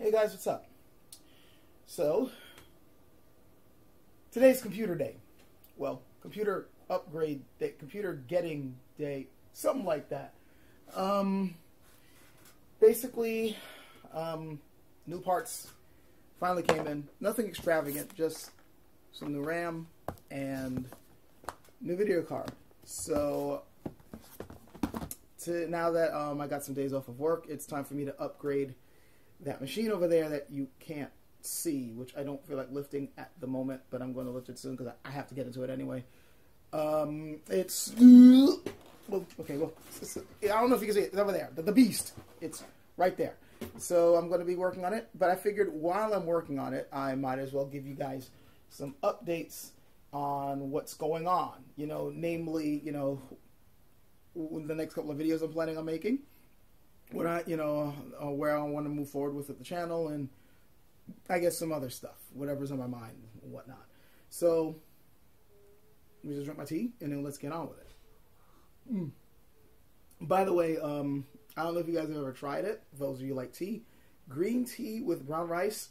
Hey guys, what's up? So, today's computer day. Well, computer upgrade day, computer getting day, something like that. Basically, new parts finally came in. Nothing extravagant, just some new RAM and new video card. So, now that I got some days off of work, it's time for me to upgrade that machine over there that you can't see, which I don't feel like lifting at the moment, but I'm going to lift it soon because I have to get into it anyway. It's well, okay, well, I don't know if you can see it. It's over there. The beast. It's right there. So I'm going to be working on it, but I figured while I'm working on it, I might as well give you guys some updates on what's going on. You know, namely, you know, the next couple of videos I'm planning on making, what I, you know, where I want to move forward with the channel, and I guess some other stuff, whatever's on my mind and whatnot. So let me just drink my tea and then let's get on with it. By the way, I don't know if you guys have ever tried it. For those of you who like tea, green tea with brown rice,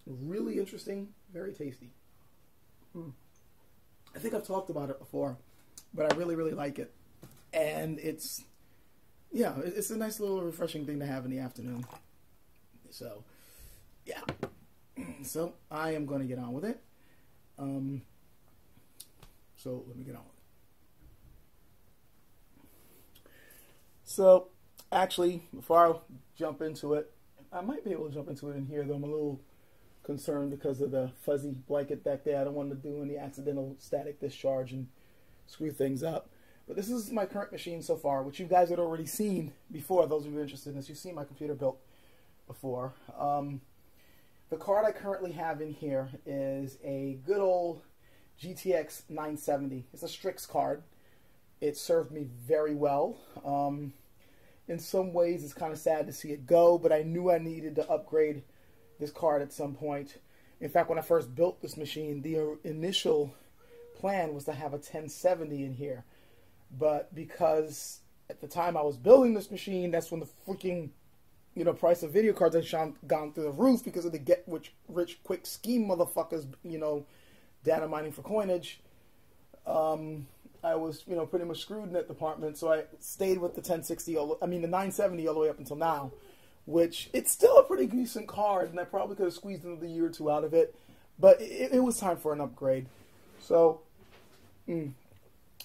really interesting, very tasty. I think I've talked about it before, but I really, really like it. And it's, yeah, it's a nice little refreshing thing to have in the afternoon. So, yeah. So, I am going to get on with it. So, let me get on with it. So, actually, before I jump into it, I might be able to jump into it in here, though I'm a little concerned because of the fuzzy blanket back there. I don't want to do any accidental static discharge and screw things up. But this is my current machine so far, which you guys had already seen before. Those of you interested in this, you've seen my computer built before. The card I currently have in here is a good old GTX 970. It's a Strix card. It served me very well. In some ways, it's kind of sad to see it go, but I knew I needed to upgrade this card at some point. In fact, when I first built this machine, the initial plan was to have a 1070 in here. But because at the time I was building this machine, that's when the freaking, you know, price of video cards had gone through the roof because of the get-rich quick scheme motherfuckers, you know, data mining for coinage. I was, you know, pretty much screwed in that department, so I stayed with the 1060, I mean the 970 all the way up until now, which it's still a pretty decent card, and I probably could have squeezed another year or two out of it, but it was time for an upgrade. So,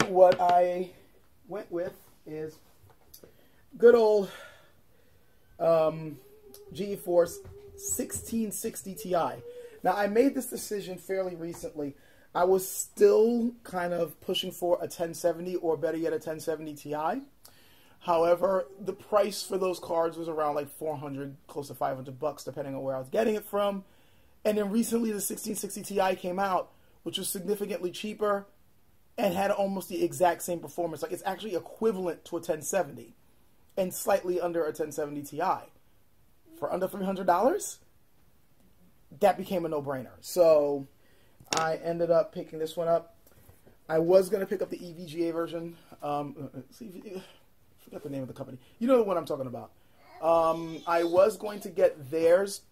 what I went with is good old GeForce 1660 Ti. Now, I made this decision fairly recently. I was still kind of pushing for a 1070 or better yet a 1070 Ti. However, the price for those cards was around like 400, close to 500 bucks, depending on where I was getting it from. And then recently the 1660 Ti came out, which was significantly cheaper and had almost the exact same performance. Like, it's actually equivalent to a 1070 and slightly under a 1070 Ti. For under $300, that became a no-brainer. So I ended up picking this one up. I was going to pick up the EVGA version. I forgot the name of the company. You know the one I'm talking about. I was going to get theirs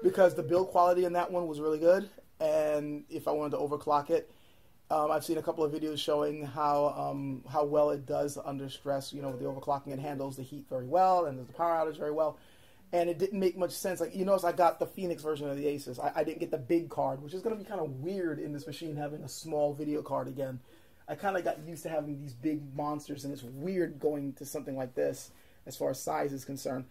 because the build quality in that one was really good. And if I wanted to overclock it, I've seen a couple of videos showing how well it does under stress. You know, with the overclocking, it handles the heat very well and does the power outage very well. And it didn't make much sense. Like, you notice I got the Phoenix version of the Asus. I didn't get the big card, which is going to be kind of weird in this machine having a small video card again. I kind of got used to having these big monsters, and it's weird going to something like this as far as size is concerned.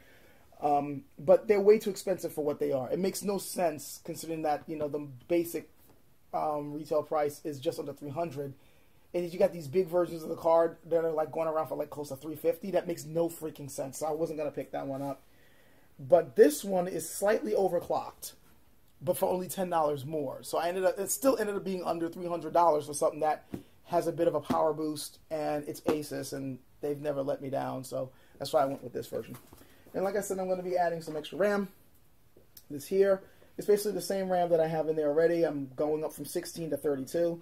But they're way too expensive for what they are. It makes no sense considering that, you know, the basic retail price is just under $300, and you got these big versions of the card that are like going around for like close to $350. That makes no freaking sense. So I wasn't gonna pick that one up. But this one is slightly overclocked, but for only $10 more. So it still ended up being under $300 for something that has a bit of a power boost, and it's Asus, and they've never let me down. So that's why I went with this version. And like I said, I'm going to be adding some extra RAM. This here. It's basically the same RAM that I have in there already. I'm going up from 16 to 32.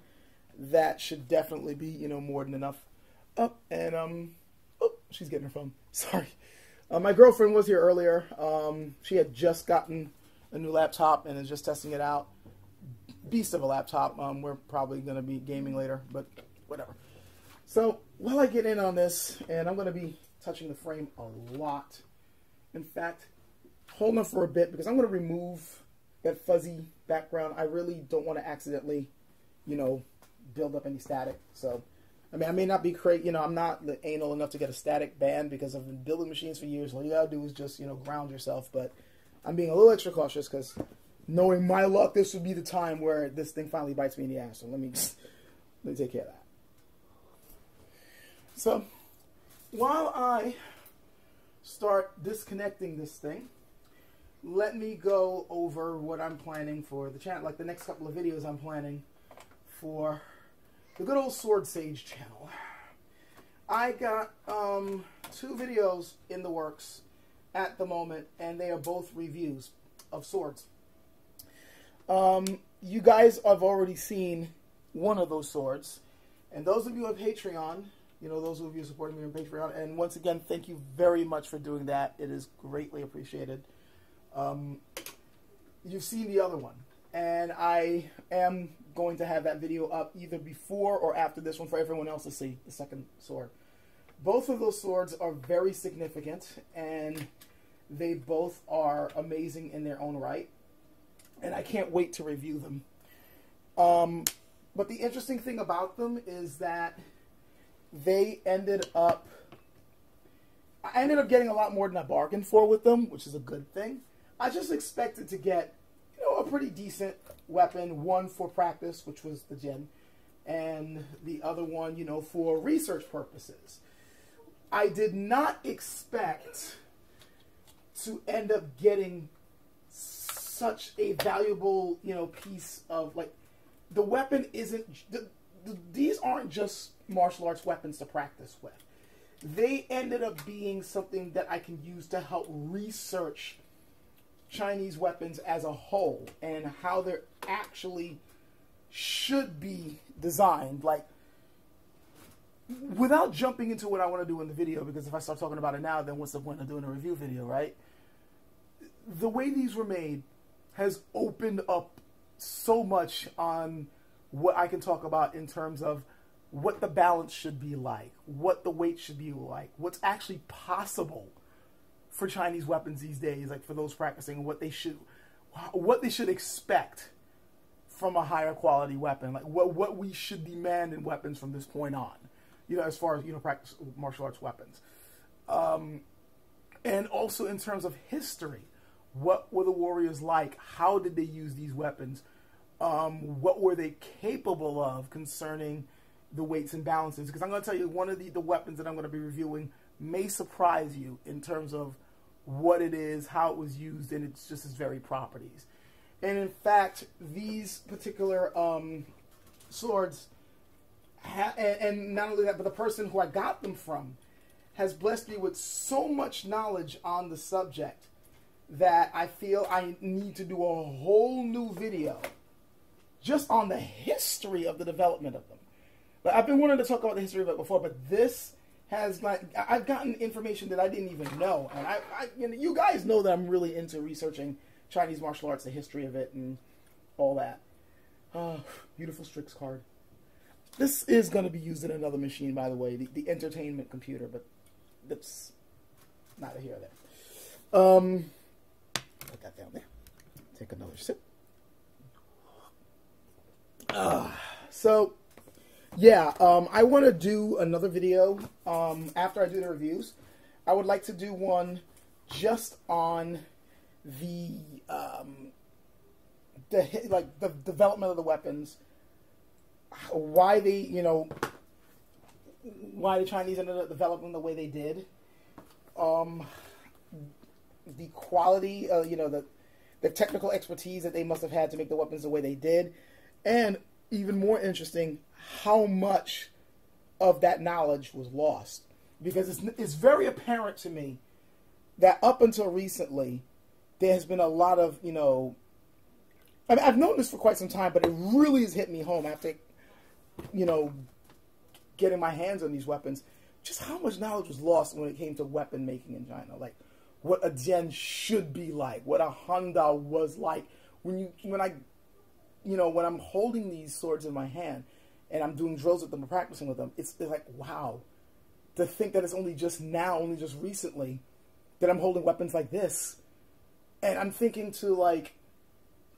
That should definitely be, you know, more than enough. Oh, and, oh, she's getting her phone. Sorry. My girlfriend was here earlier. She had just gotten a new laptop and is just testing it out. Beast of a laptop. We're probably going to be gaming later, but whatever. So while I get in on this, and I'm going to be touching the frame a lot. In fact, hold on for a bit because I'm going to remove that fuzzy background. I really don't want to accidentally, you know, build up any static. So, I mean, I may not be crazy, you know, I'm not anal enough to get a static band because I've been building machines for years. All you gotta do is just, you know, ground yourself. But I'm being a little extra cautious because knowing my luck, this would be the time where this thing finally bites me in the ass. So let me take care of that. So while I start disconnecting this thing, let me go over what I'm planning for the channel, like the next couple of videos I'm planning for the good old Sword Sage channel. I got 2 videos in the works at the moment, and they are both reviews of swords. You guys have already seen one of those swords, and those of you on Patreon, you know, those of you supporting me on Patreon, and once again, thank you very much for doing that. It is greatly appreciated. You've seen the other one, and I am going to have that video up either before or after this one for everyone else to see, the second sword. Both of those swords are very significant, and they both are amazing in their own right, and I can't wait to review them. But the interesting thing about them is that I ended up getting a lot more than I bargained for with them, which is a good thing. I just expected to get, you know, a pretty decent weapon, one for practice, which was the Jin, and the other one, you know, for research purposes. I did not expect to end up getting such a valuable, you know, piece of, like, the weapon isn't, these aren't just martial arts weapons to practice with. They ended up being something that I can use to help research Chinese weapons as a whole and how they actually should be designed. Like, without jumping into what I want to do in the video, because if I start talking about it now, then what's the point of doing a review video, right? The way these were made has opened up so much on what I can talk about in terms of what the balance should be like, what the weight should be like, what's actually possible for Chinese weapons these days, like for those practicing, and what they should expect from a higher quality weapon, like what we should demand in weapons from this point on, you know, as far as, you know, practice martial arts weapons, and also in terms of history, what were the warriors like? How did they use these weapons? What were they capable of concerning the weights and balances? Because I'm going to tell you, one of the weapons that I'm going to be reviewing may surprise you in terms of what it is, how it was used, and it's just its very properties. And in fact, these particular swords, and not only that, but the person who I got them from has blessed me with so much knowledge on the subject that I feel I need to do a whole new video just on the history of the development of them. But I've been wanting to talk about the history of it before, but this has, like, I've gotten information that I didn't even know, and you know, you guys know that I'm really into researching Chinese martial arts, the history of it, and all that. Beautiful Strix card. This is going to be used in another machine, by the way, the entertainment computer, but that's neither here or there. Put that down there. Take another sip. So, yeah, I want to do another video after I do the reviews. I would like to do one just on the development of the weapons, why they, you know, why the Chinese ended up developing the way they did, the quality, you know, the technical expertise that they must have had to make the weapons the way they did, and even more interesting, how much of that knowledge was lost. Because it's very apparent to me that up until recently, there has been a lot of, you know, I mean, I've known this for quite some time, but it really has hit me home after, you know, getting my hands on these weapons. just how much knowledge was lost when it came to weapon making in China. Like, what a gen should be like, what a Honda was like. When I'm holding these swords in my hand and I'm doing drills with them and practicing with them, it's like, wow. To think that it's only just now, only just recently, that I'm holding weapons like this. And I'm thinking to, like,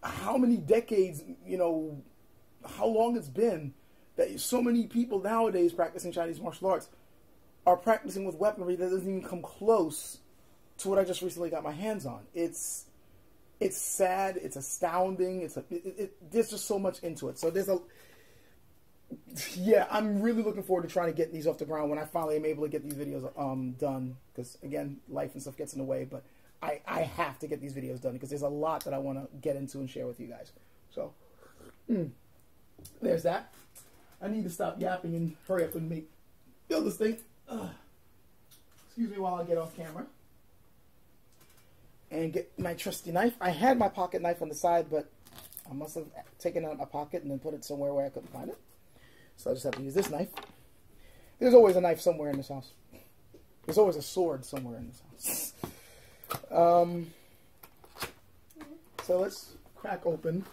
how many decades, how long it's been that so many people nowadays practicing Chinese martial arts are practicing with weaponry that doesn't even come close to what I just recently got my hands on. It's sad. It's astounding. There's just so much into it. So I'm really looking forward to trying to get these off the ground when I finally am able to get these videos done. Because again, life and stuff gets in the way, but I have to get these videos done because there's a lot that I want to get into and share with you guys. So there's that. I need to stop yapping and hurry up and build this thing. Excuse me while I get off camera. And get my trusty knife. I had my pocket knife on the side, but I must have taken it out of my pocket and then put it somewhere where I couldn't find it. So I just have to use this knife. There's always a knife somewhere in this house. There's always a sword somewhere in this house. So let's crack open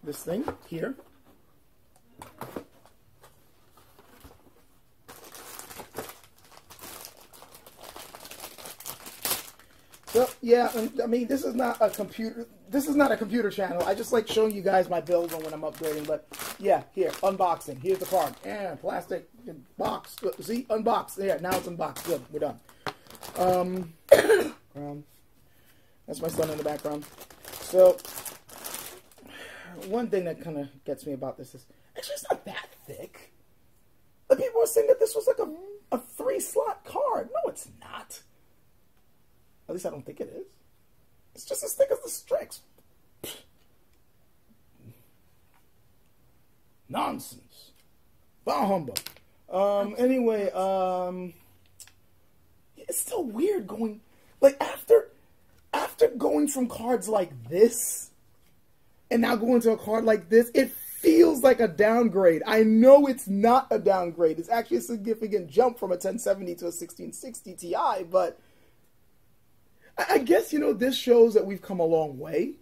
this thing here. So yeah, I mean, this is not a computer. This is not a computer channel. I just like showing you guys my builds on when I'm upgrading. But yeah, here, unboxing. Here's the card. And plastic box. See, unboxed. Yeah, now it's unboxed. Good, we're done. That's my son in the background. So one thing that kind of gets me about this is actually it's not that thick. The people are saying that this was like a 3-slot card. No, it's not. At least I don't think it is. It's just as thick as the strings. Nonsense. Bah humbug. Anyway, it's still weird going, like, after going from cards like this, and now going to a card like this, it feels like a downgrade. I know it's not a downgrade. It's actually a significant jump from a 1070 to a 1660 Ti, but I guess, this shows that we've come a long way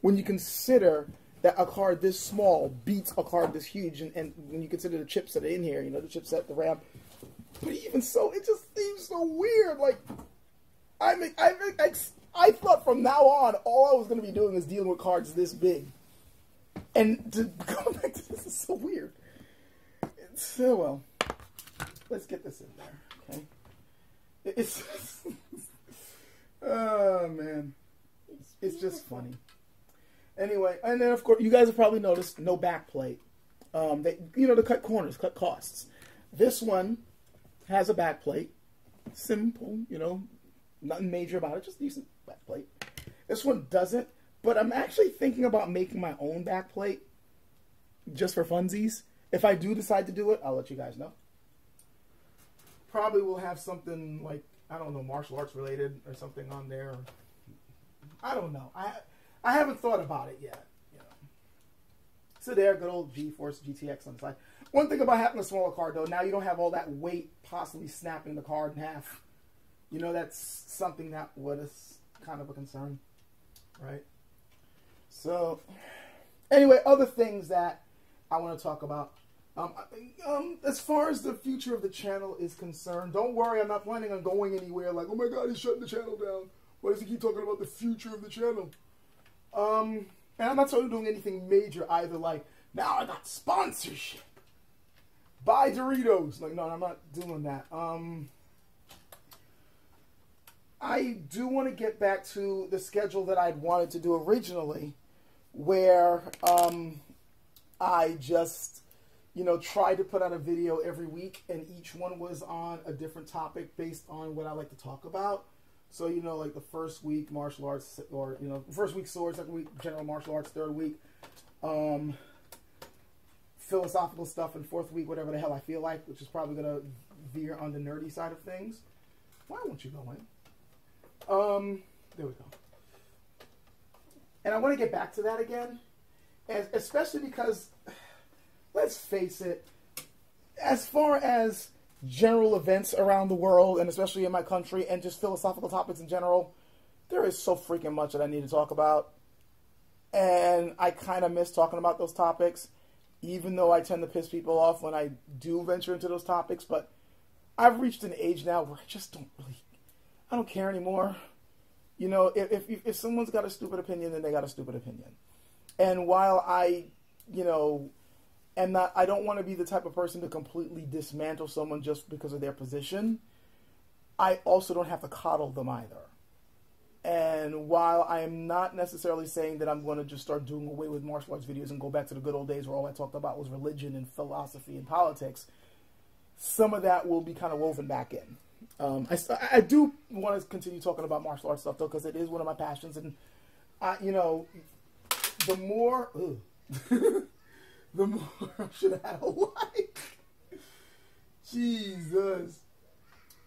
when you consider that a card this small beats a card this huge, and when you consider the chips that are in here, the chipset, the RAM. But even so, it just seems so weird. Like, I thought from now on, all I was going to be doing is dealing with cards this big. And to go back to this is so weird. So, well, let's get this in there, okay? It's... Oh, man. It's just funny. Anyway, and then, of course, you guys have probably noticed no back plate. To cut corners, cut costs. This one has a back plate. Simple, nothing major about it, just decent back plate. This one doesn't, but I'm actually thinking about making my own back plate just for funsies. If I do decide to do it, I'll let you guys know. Probably will have something like, I don't know, martial arts related or something on there. I don't know. I haven't thought about it yet. So there, good old GeForce GTX on the side. One thing about having a smaller card, though, now you don't have all that weight possibly snapping the card in half. That's something that was kind of a concern, right? So, anyway, other things that I want to talk about. As far as the future of the channel is concerned, don't worry, I'm not planning on going anywhere like, oh my god, he's shutting the channel down. Why does he keep talking about the future of the channel? And I'm not totally doing anything major either, like, now I got sponsorship. Buy Doritos. Like, no, I'm not doing that. I do want to get back to the schedule that I'd wanted to do originally, where I just... try to put out a video every week, and each one was on a different topic based on what I like to talk about. So, like the first week, martial arts, or, first week swords, second week, general martial arts, third week, philosophical stuff, and fourth week, whatever the hell I feel like, which is probably going to veer on the nerdy side of things. Why won't you go in? There we go. And I want to get back to that again, especially because... let's face it, as far as general events around the world, and especially in my country, and just philosophical topics in general, there is so freaking much that I need to talk about. And I kind of miss talking about those topics, even though I tend to piss people off when I do venture into those topics. But I've reached an age now where I don't care anymore. You know, if someone's got a stupid opinion, then they got a stupid opinion. And while I, you know, I don't want to be the type of person to completely dismantle someone just because of their position, I also don't have to coddle them either. And while I am not necessarily saying that I'm going to just start doing away with martial arts videos and go back to the good old days where all I talked about was religion and philosophy and politics, some of that will be kind of woven back in. I do want to continue talking about martial arts stuff, though, because it is one of my passions. And, you know, the more... the more I should have had a like. Jesus.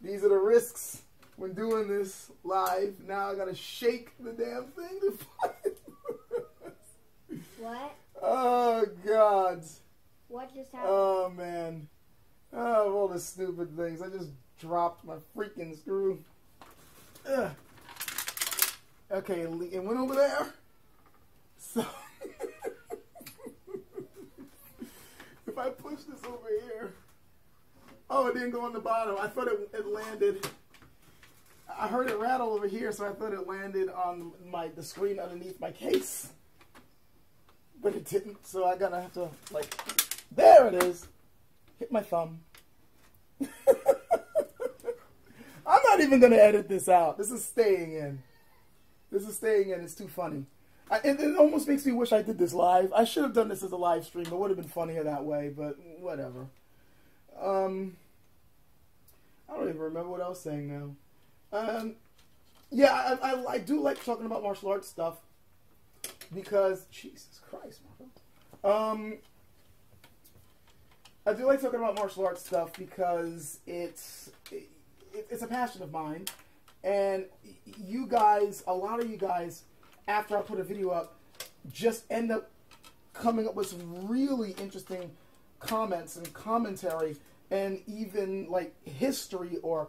These are the risks when doing this live. Now I gotta shake the damn thing to find What? Oh, God. What just happened? Oh, man. Oh, all the stupid things. I just dropped my freaking screw. Ugh. Okay, it went over there. So, if I push this over here. Oh, it didn't go on the bottom. I thought it landed. I heard it rattle over here, so I thought it landed on the screen underneath my case. But it didn't, so I gotta have to, like, there it is. Hit my thumb. I'm not even gonna edit this out. This is staying in. This is staying in. It's too funny. It almost makes me wish I did this live. I should have done this as a live stream. It would have been funnier that way, but whatever. I don't even remember what I was saying now. Yeah, I do like talking about martial arts stuff because, Jesus Christ, Marco. I do like talking about martial arts stuff because it's a passion of mine. And you guys, a lot of you guys, after I put a video up, just end up coming up with some really interesting comments and commentary and even like history or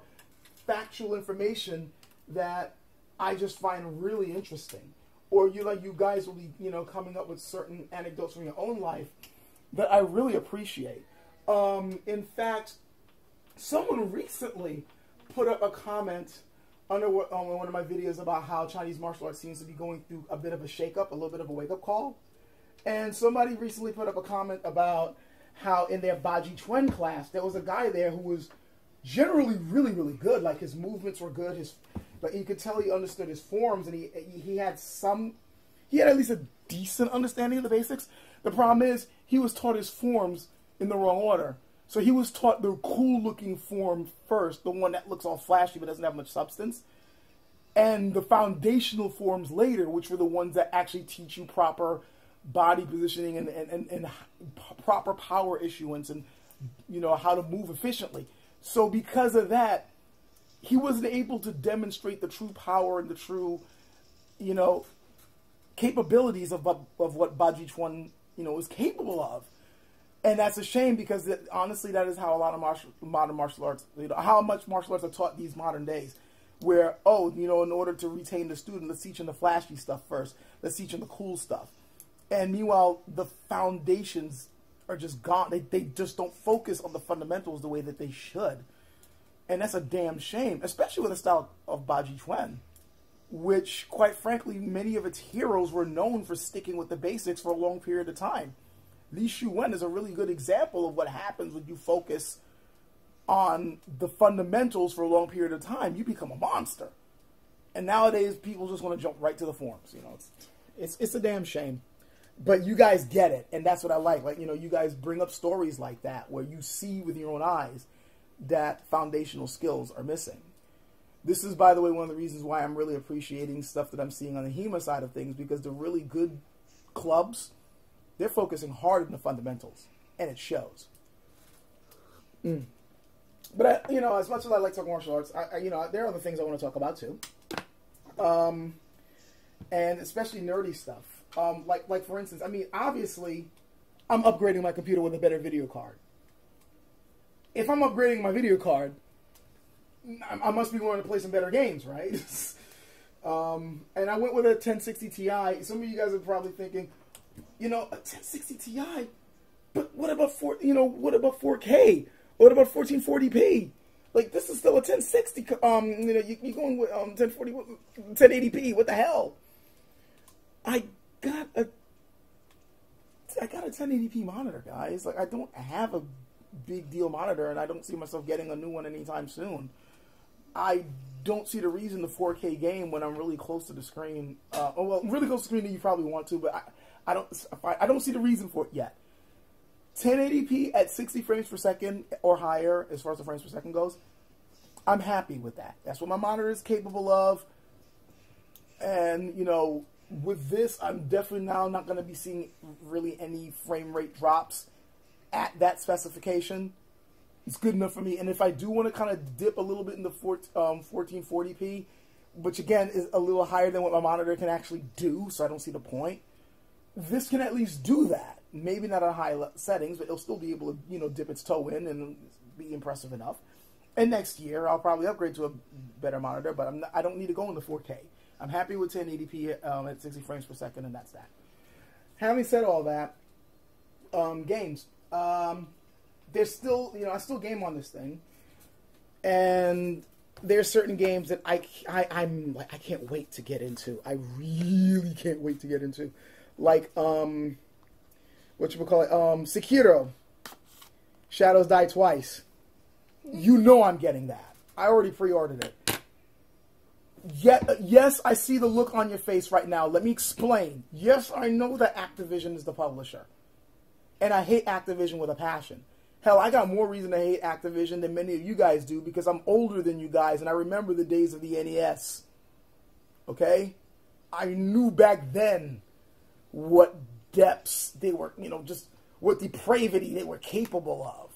factual information that I just find really interesting. Or you guys will be, coming up with certain anecdotes from your own life that I really appreciate. In fact, someone recently put up a comment under one of my videos about how Chinese martial arts seems to be going through a bit of a shake-up, a little bit of a wake-up call. And somebody recently put up a comment about how in their Baji Chuan class, there was a guy there who was generally really, really good. Like, his movements were good. But you could tell he understood his forms, and he had at least a decent understanding of the basics. The problem is, he was taught his forms in the wrong order. So he was taught the cool-looking form first, the one that looks all flashy but doesn't have much substance, and the foundational forms later, which were the ones that actually teach you proper body positioning and proper power issuance and, how to move efficiently. So because of that, he wasn't able to demonstrate the true power and the true, capabilities of what Baji Chuan, is capable of. And that's a shame because, honestly, that is how a lot of modern martial arts, how much martial arts are taught these modern days. Where, in order to retain the student, let's teach them the flashy stuff first. Let's teach them the cool stuff. And meanwhile, the foundations are just gone. They just don't focus on the fundamentals the way that they should. And that's a damn shame, especially with the style of Baji Chuan, which, quite frankly, many of its heroes were known for sticking with the basics for a long period of time. Li Shuwen is a really good example of what happens when you focus on the fundamentals for a long period of time. You become a monster. And nowadays, people just want to jump right to the forms. It's a damn shame. But you guys get it, and that's what I like. Like, you guys bring up stories like that where you see with your own eyes that foundational skills are missing. This is, by the way, one of the reasons why I'm really appreciating stuff that I'm seeing on the HEMA side of things, because the really good clubs, they're focusing hard on the fundamentals, and it shows. But, as much as I like talking martial arts, there are other things I want to talk about, too. And especially nerdy stuff. Like for instance, obviously, I'm upgrading my computer with a better video card. if I'm upgrading my video card, I must be wanting to play some better games, right? And I went with a 1060 Ti. Some of you guys are probably thinking, you know, a 1060 Ti, but what about what about 4K? What about 1440p? Like, this is still a 1060. You know, you're going with 1040, 1080p. What the hell? I got a 1080p monitor, guys. Like, I don't have a big deal monitor, and I don't see myself getting a new one anytime soon. I don't see the reason the 4K game when I'm really close to the screen. Well, really close to the screen, you probably want to, but I don't see the reason for it yet. 1080p at 60 frames per second or higher, as far as the frames per second goes, I'm happy with that. That's what my monitor is capable of. And, you know, with this, I'm definitely now not going to be seeing really any frame rate drops at that specification. It's good enough for me. And if I do want to kind of dip a little bit in the 1440p, which again is a little higher than what my monitor can actually do, so I don't see the point, this can at least do that. Maybe not at high settings, but it'll still be able to, you know, dip its toe in and be impressive enough. And next year, I'll probably upgrade to a better monitor, but I don't need to go into 4K. I'm happy with 1080p at 60 frames per second, and that's that. Having said all that, games. There's still, you know, I still game on this thing, and there's certain games that I'm like, I can't wait to get into. I really can't wait to get into, like Sekiro, Shadows Die Twice. You know I'm getting that. I already pre-ordered it. Yes, I see the look on your face right now. Let me explain. Yes, I know that Activision is the publisher, and I hate Activision with a passion. Hell, I got more reason to hate Activision than many of you guys do because I'm older than you guys, and I remember the days of the NES. Okay? I knew back then what depths they were, you know, just what depravity they were capable of.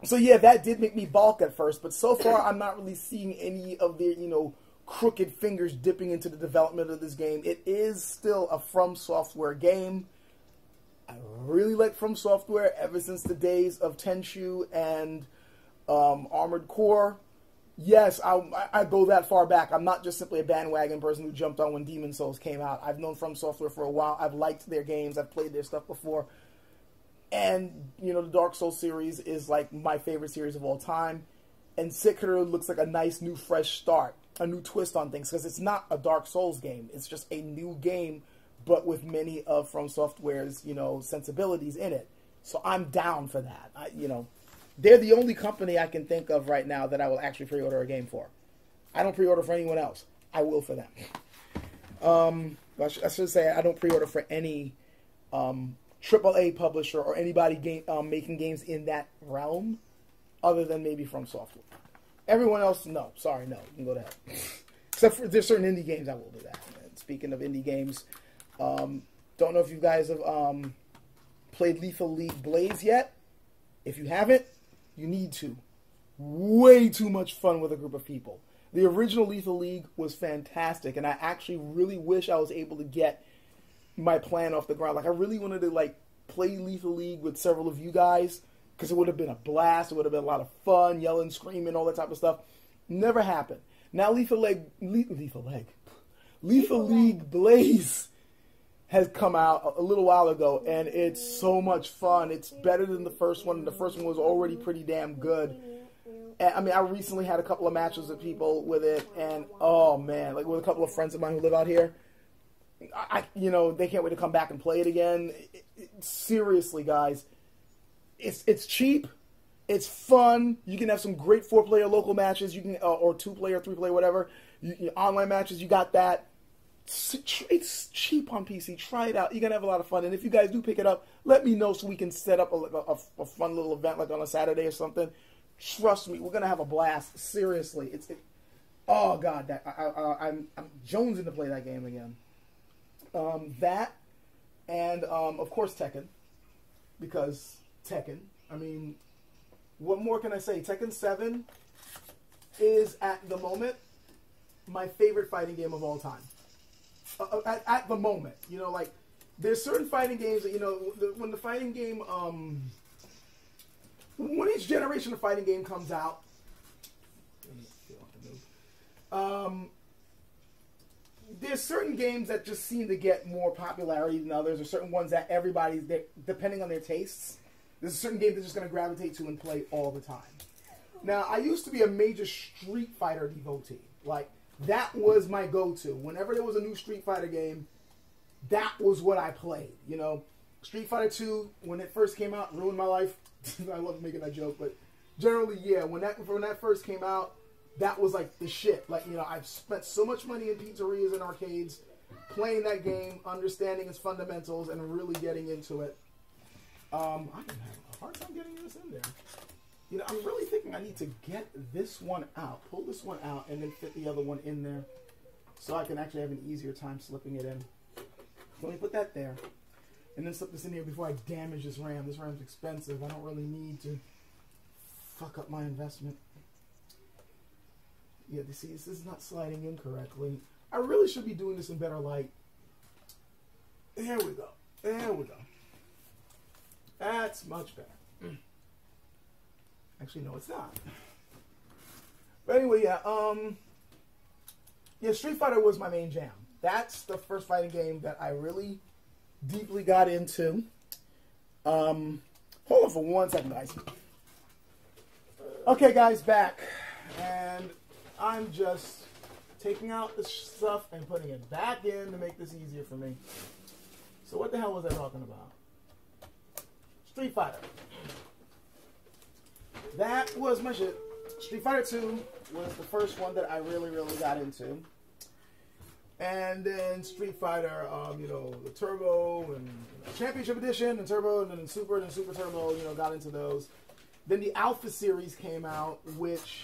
So yeah, that did make me balk at first, but so far I'm not really seeing any of their, you know, crooked fingers dipping into the development of this game. It is still a From Software game. I really like From Software ever since the days of Tenchu and Armored Core. Yes, I go that far back. I'm not just simply a bandwagon person who jumped on when Demon Souls came out. I've known From Software for a while. I've liked their games. I've played their stuff before. And, you know, the Dark Souls series is like my favorite series of all time. And Sekiro looks like a nice new fresh start, a new twist on things, because it's not a Dark Souls game. It's just a new game, but with many of From Software's, you know, sensibilities in it. So I'm down for that. You know, they're the only company I can think of right now that I will actually pre-order a game for. I don't pre-order for anyone else. I will for them. I should say I don't pre-order for any AAA publisher or anybody making games in that realm, other than maybe From Software. Everyone else, no. Sorry, no. You can go to hell. Except for there's certain indie games I will do that. And speaking of indie games, don't know if you guys have played Lethal League Blaze yet. If you haven't, you need to. Way too much fun with a group of people. The original Lethal League was fantastic, and I actually really wish I was able to get my plan off the ground. Like, I really wanted to, like, play Lethal League with several of you guys, because it would have been a blast. It would have been a lot of fun, yelling, screaming, all that type of stuff. Never happened. Now Lethal League Blaze has come out a little while ago, and it's so much fun. It's better than the first one. The first one was already pretty damn good. And, I mean, I recently had a couple of matches with people with it, and oh man, like with a couple of friends of mine who live out here. You know, they can't wait to come back and play it again. Seriously, guys, it's cheap, it's fun. You can have some great 4-player local matches. You can or 2-player, 3-player, whatever. Online matches, you got that. It's cheap on PC. Try it out. You're gonna have a lot of fun. And if you guys do pick it up, let me know so we can set up a fun little event like on a Saturday or something. Trust me, we're gonna have a blast. Seriously, oh god, that I'm jonesing to play that game again. That, and of course Tekken, because Tekken. I mean, what more can I say? Tekken 7 is at the moment my favorite fighting game of all time. At the moment, you know, like there's certain fighting games that, you know, when the fighting game when each generation of fighting game comes out, there's certain games that just seem to get more popularity than others, or certain ones that everybody's, depending on their tastes, there's a certain game they're just going to gravitate to and play all the time. Now, I used to be a major Street Fighter devotee. Like, that was my go-to. Whenever there was a new Street Fighter game, that was what I played. You know, Street Fighter 2, when it first came out, ruined my life. I love making that joke, but generally, yeah, when that first came out, that was like the shit. Like, you know, I've spent so much money in pizzerias and arcades playing that game, understanding its fundamentals, and really getting into it. I'm having a hard time getting this in there. You know, I'm really thinking I need to get this one out, pull this one out, and then fit the other one in there so I can actually have an easier time slipping it in. So let me put that there. And then slip this in here before I damage this RAM. This RAM's expensive. I don't really need to fuck up my investment. Yeah, you see, this is not sliding in correctly. I really should be doing this in better light. There we go. There we go. That's much better. Actually, no, it's not. But anyway, yeah, Street Fighter was my main jam. That's the first fighting game that I really deeply got into. Hold on for 1 second, guys. Okay, guys, back. And I'm just taking out the stuff and putting it back in to make this easier for me. So what the hell was I talking about? Street Fighter. That was my shit. Street Fighter 2 was the first one that I really, really got into. And then Street Fighter, you know, the Turbo and Championship Edition and Turbo and then Super Turbo, you know, got into those. Then the Alpha series came out, which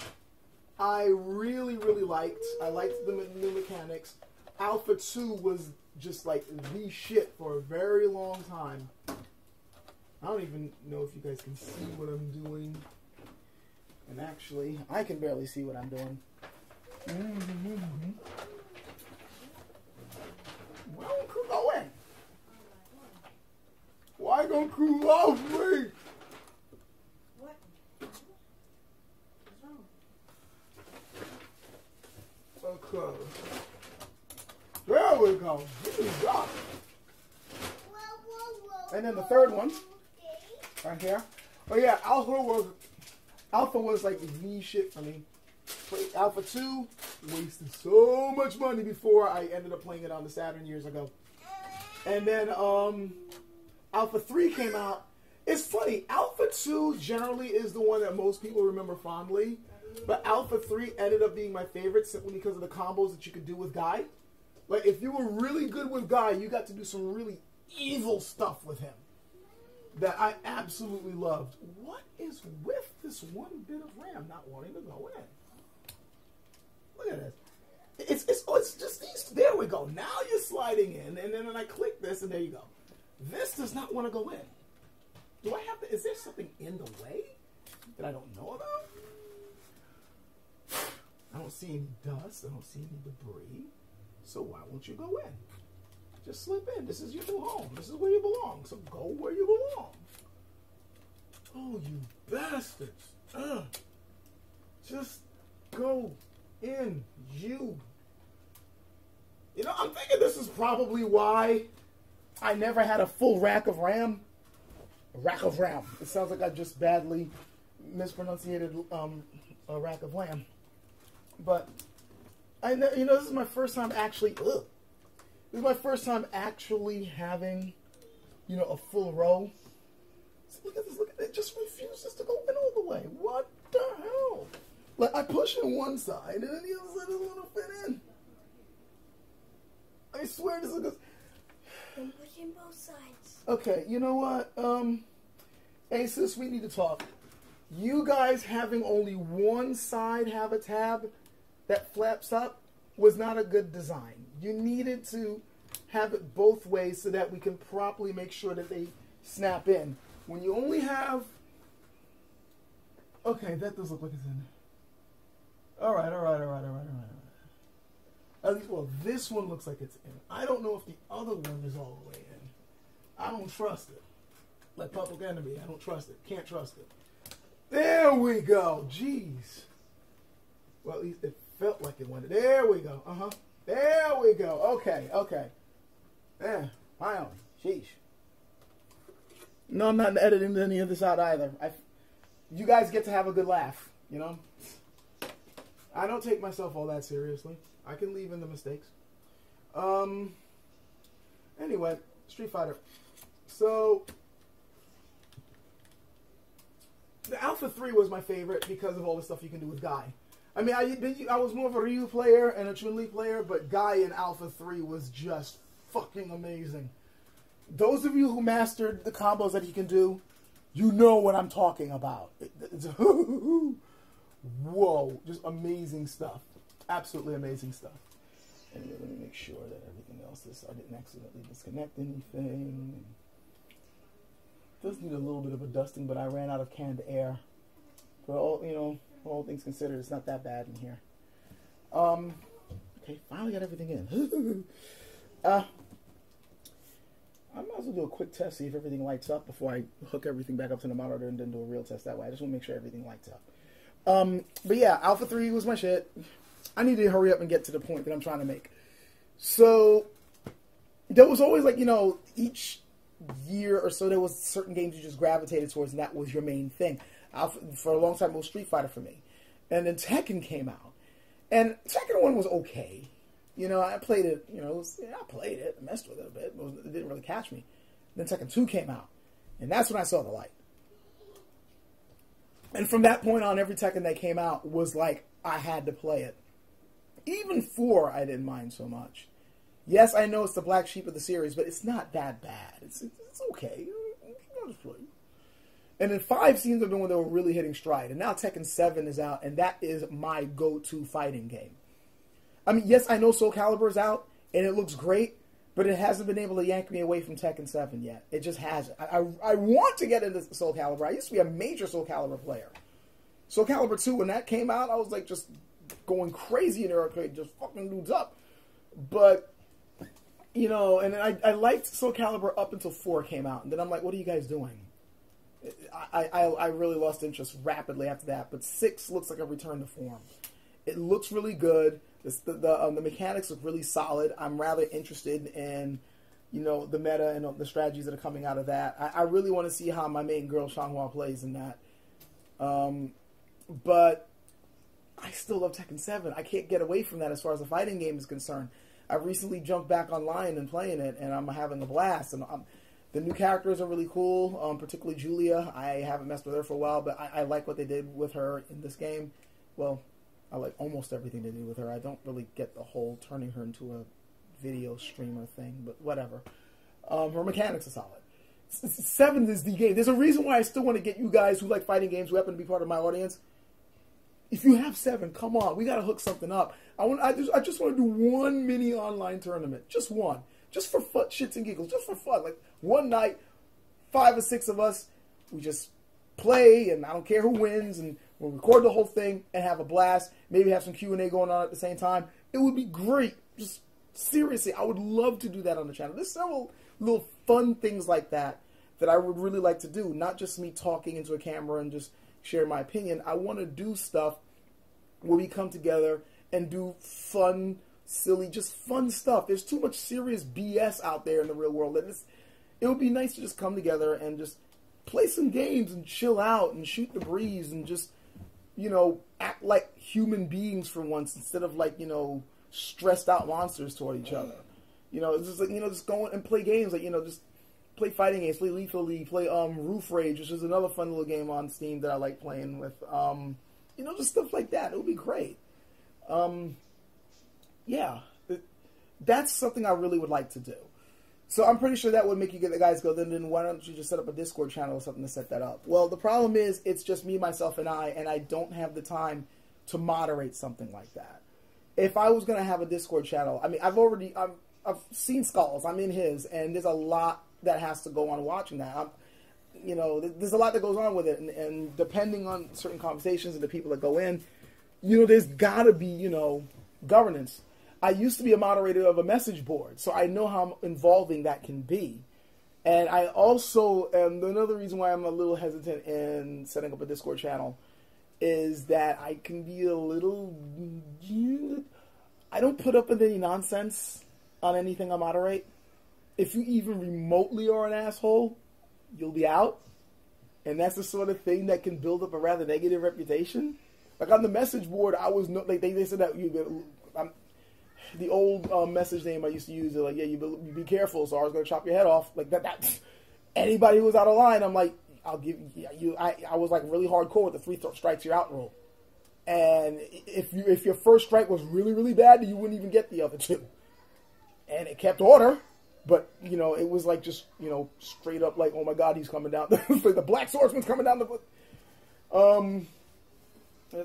I really, really liked. I liked the new mechanics. Alpha 2 was just like the shit for a very long time. I don't even know if you guys can see what I'm doing. And actually, I can barely see what I'm doing. Why don't crew go in? Why don't crew love me? What? What's wrong? Okay. There we go. And then the third one, right here. Oh yeah, Alpha was like the shit for me. Played Alpha 2, wasted so much money before I ended up playing it on the Saturn years ago. And then Alpha 3 came out. It's funny, Alpha 2 generally is the one that most people remember fondly. But Alpha 3 ended up being my favorite simply because of the combos that you could do with Guy. Like, if you were really good with Guy, you got to do some really evil stuff with him that I absolutely loved. What is with this one bit of RAM not wanting to go in? Look at this. It's just these. There we go. Now you're sliding in, and then when I click this, and there you go. This does not want to go in. Do I have to? Is there something in the way that I don't know about? I don't see any dust. I don't see any debris. So why won't you go in? Just slip in. This is your new home. This is where you belong. So go where you belong. Oh, you bastards. Just go in. You know, I'm thinking this is probably why I never had a full rack of RAM. A rack of RAM. It sounds like I just badly mispronunciated a rack of lamb. But I know, you know, this is my first time actually. This is my first time actually having, you know, a full row. So look at this. Look at it. It just refuses to go in all the way. What the hell? Like, I push in one side, and then the other side doesn't want to fit in. I swear this is. I'm pushing both sides. Okay, you know what? Hey, sis, we need to talk. You guys having only one side have a tab that flaps up was not a good design. You needed to have it both ways so that we can properly make sure that they snap in. When you only have... Okay, that does look like it's in. All right. At least, well, this one looks like it's in. I don't know if the other one is all the way in. I don't trust it. Like Public Enemy, I don't trust it. Can't trust it. There we go. Jeez. Well, at least it felt like it wanted. There we go. There we go. Okay, okay. Yeah, finally. Sheesh. No, I'm not editing any of this out either. You guys get to have a good laugh, you know? I don't take myself all that seriously. I can leave in the mistakes. Anyway, Street Fighter. So, the Alpha 3 was my favorite because of all the stuff you can do with Guy. I mean, I was more of a Ryu player and a Chun-Li player, but Guy in Alpha 3 was just fucking amazing. Those of you who mastered the combos that he can do, you know what I'm talking about. Whoa, just amazing stuff. Absolutely amazing stuff. Anyway, let me make sure that everything else is, I didn't accidentally disconnect anything. It does need a little bit of a dusting, but I ran out of canned air. But all, you know, all things considered, it's not that bad in here. Okay, finally got everything in. I might as well do a quick test, see if everything lights up before I hook everything back up to the monitor and then do a real test that way. I just want to make sure everything lights up. But yeah, Alpha 3 was my shit. I need to hurry up and get to the point that I'm trying to make. So, there was always like, you know, each year or so there was certain games you just gravitated towards and that was your main thing. For a long time it was Street Fighter for me. And then Tekken came out. And Tekken 1 was okay. You know, I played it, you know, I played it, I messed with it a bit, but it didn't really catch me. Then Tekken 2 came out, and that's when I saw the light. And from that point on, every Tekken that came out was like, I had to play it. Even 4, I didn't mind so much. Yes, I know it's the black sheep of the series, but it's not that bad. It's okay. I'll just play. And then 5 seems to have been when they were really hitting stride. And now Tekken 7 is out, and that is my go-to fighting game. I mean, yes, I know Soul Calibur is out, and it looks great, but it hasn't been able to yank me away from Tekken 7 yet. It just hasn't. I want to get into Soul Calibur. I used to be a major Soul Calibur player. Soul Calibur 2, when that came out, I was like just going crazy in the arcade, just fucking dudes up. But, you know, and I liked Soul Calibur up until 4 came out, and then I'm like, what are you guys doing? I really lost interest rapidly after that, but 6 looks like a return to form. It looks really good. The mechanics look really solid. I'm rather interested in, you know, the meta and the strategies that are coming out of that. I really want to see how my main girl Changhua plays in that. But I still love Tekken 7. I can't get away from that as far as the fighting game is concerned. I recently jumped back online and playing it, and I'm having a blast. And the new characters are really cool, particularly Julia. I haven't messed with her for a while, but I like what they did with her in this game. Well, I like almost everything they do with her. I don't really get the whole turning her into a video streamer thing, but whatever. Her mechanics are solid. 7 is the game. There's a reason why I still want to get you guys who like fighting games, who happen to be part of my audience. If you have 7, come on. We got to hook something up. I just want to do one mini online tournament. Just one. Just for fun, shits and giggles. Just for fun. Like one night, 5 or 6 of us, we just play, and I don't care who wins, and we'll record the whole thing and have a blast. Maybe have some Q&A going on at the same time. It would be great. Just seriously, I would love to do that on the channel. There's several little fun things like that that I would really like to do. Not just me talking into a camera and just share my opinion. I want to do stuff where we come together and do fun, silly, just fun stuff. There's too much serious BS out there in the real world. And it would be nice to just come together and just play some games and chill out and shoot the breeze and just, you know, act like human beings for once instead of like, you know, stressed out monsters toward each other. You know, it's just like, you know, just go and play games, like, you know, just play fighting games, play Lethal League, play Roof Rage, which is another fun little game on Steam that I like playing with. You know, just stuff like that. It would be great. Yeah, that's something I really would like to do. So I'm pretty sure that would make you guys go, then why don't you just set up a Discord channel or something to set that up? Well, the problem is it's just me, myself, and I don't have the time to moderate something like that. If I was going to have a Discord channel, I mean, I've seen Skulls. I'm in his, and there's a lot that has to go on watching that. You know, there's a lot that goes on with it, and depending on certain conversations and the people that go in, you know, there's got to be, you know, governance. I used to be a moderator of a message board, so I know how involving that can be. And I also, and another reason why I'm a little hesitant in setting up a Discord channel is that I can be a little, I don't put up with any nonsense on anything I moderate. If you even remotely are an asshole, you'll be out. And that's the sort of thing that can build up a rather negative reputation. Like on the message board, I was, like they said that the old message name I used to use, like, yeah, you be careful, so I was going to chop your head off. Like that anybody who was out of line, I'm like, I'll give you. I was like really hardcore with the 3 strikes you're out rule. And if your first strike was really, really bad, you wouldn't even get the other 2. And it kept order, but you know, it was like just, you know, straight up like, oh my God, he's coming down. Like the Black Swordsman's coming down the.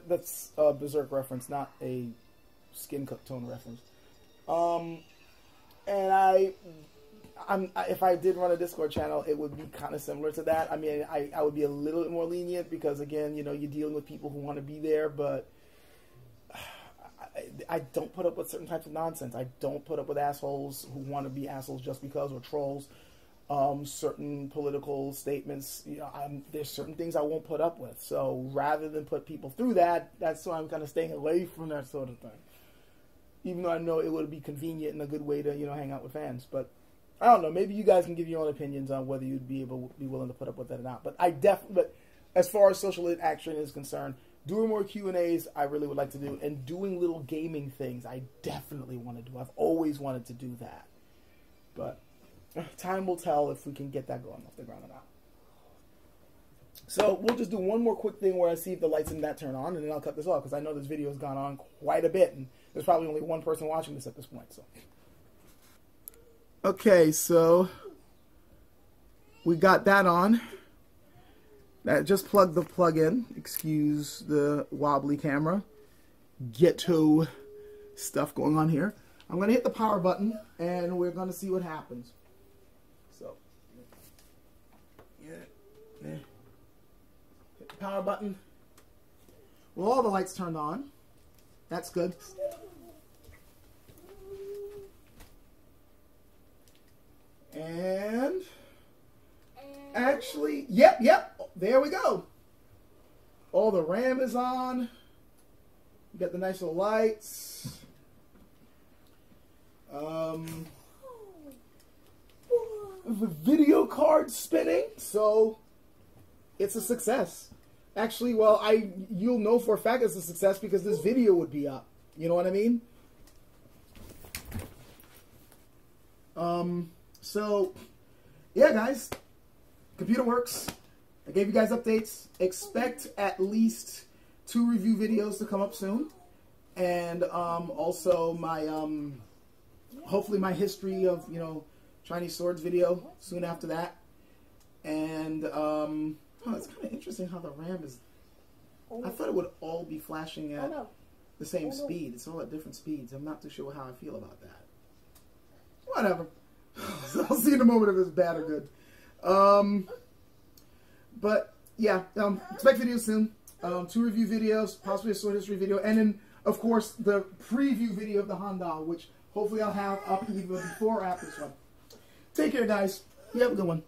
That's a Berserk reference, not a skin tone reference. And if I did run a Discord channel, it would be kind of similar to that. I mean, I would be a little bit more lenient because, again, you know, you're dealing with people who want to be there, but I don't put up with certain types of nonsense. I don't put up with assholes who want to be assholes just because, or trolls. Certain political statements, you know, there's certain things I won't put up with. So rather than put people through that, that's why I'm kind of staying away from that sort of thing. Even though I know it would be convenient and a good way to, you know, hang out with fans. But I don't know. Maybe you guys can give your own opinions on whether you'd be willing to put up with that or not. But but as far as social interaction is concerned, doing more Q&As I really would like to do, and doing little gaming things I definitely want to do. I've always wanted to do that. But time will tell if we can get that going off the ground or not. So we'll just do one more quick thing where I see if the lights in that turn on, and then I'll cut this off because I know this video has gone on quite a bit, and there's probably only one person watching this at this point. So, okay, so we got that on. That just plugged the plug in. Excuse the wobbly camera. Ghetto stuff going on here. I'm going to hit the power button, and we're going to see what happens. So, yeah. Hit the power button. Well, all the lights turned on. That's good. And actually, yep, there we go. All the RAM is on. You got the nice little lights. The video card spinning, so it's a success. Actually, well, you'll know for a fact it's a success because this video would be up. You know what I mean? So, yeah, guys, computer works. I gave you guys updates. Expect at least 2 review videos to come up soon. And, also my, hopefully my history of, you know, Chinese swords video soon after that. And, it's kind of interesting how the RAM is, I thought it would all be flashing at the same speed. It's all at different speeds. I'm not too sure how I feel about that. Whatever. So I'll see in a moment if it's bad or good. But yeah, expect videos soon. 2 review videos, possibly a sword history video, and then of course the preview video of the Handal, which hopefully I'll have up either before or after this one. Take care, guys. You have a good one.